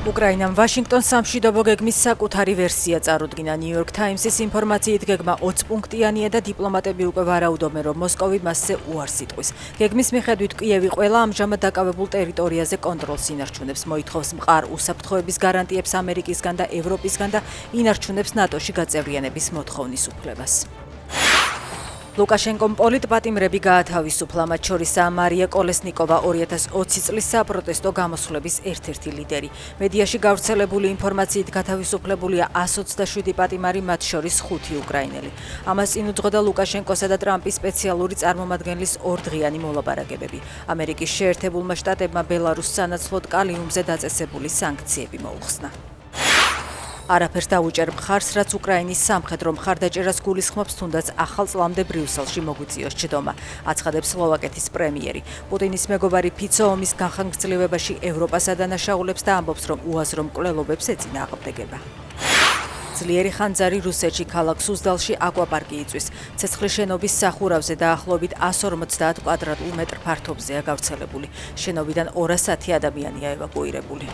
უკრაინამ ვაშინგტონს სამშვიდობო გეგმის საკუთარი ვერსია წარუდგინა. New York Times-ის ინფორმაციით გეგმა 20 პუნქტიანია და დიპლომატები უკვე ვარაუდობენ, რომ მოსკოვი მასზე უარს იტყვის. გეგმის მიხედვით კიევი ყველა ამჟამად დაკავებულ ტერიტორიაზე კონტროლს ინარჩუნებს, მოითხოვს მყარ უსაფრთხოების გარანტიებს ამერიკისგან და ევროპისგან და ინარჩუნებს ნატოში გაწევრიანების მოთხოვნის უფლებას. ლუკაშენკომ პოლიტპატიმრები გაათავისუფლა, მათ შორისაა მარია კოლესნიკოვა, 2020 წლის საპროტესტო გამოსვლების ერთ-ერთი ლიდერი. მედიაში გავრცელებული ინფორმაციით გათავისუფლებულია 127 პატიმარი, მათ შორის 5 უკრაინელი. ამას წინ უძღოდა ლუკაშენკოსა და ტრამპის სპეციალური წარმომადგენლის ორდღიანი მოლაპარაკებები. ამერიკის შეერთებულმა შტატებმა ბელარუსს სანაცვლოდ კალიუმზე დაწესებული სანქციები მოუხსნა. არაფერს დაუჭერ მხარს, რაც უკრაინის სამხედრო მხარდაჭერას გულისხმობს, თუნდაც ახალ წლამდე ბრიუსელში მოგვიწიოს ჯდომა, აცხადებს სლოვაკეთის პრემიერი. პუტინის მეგობარი ფიცო ომის განხანგრძლივებაში ევროპას ადანაშაულებს და ამბობს, რომ უაზრო მკვლელობებს ეწინააღმდეგება. ძლიერი ხანძარი რუსეთში ქალაქ სუზდალში აკვაპარკი იწვის. ცეცხლის შენობის სახურავზე დაახლოებით 150 კვადრატულ მეტრ ფართობზეა გავრცელებული. შენობიდან 210 ადამიანია ევაკუირებული.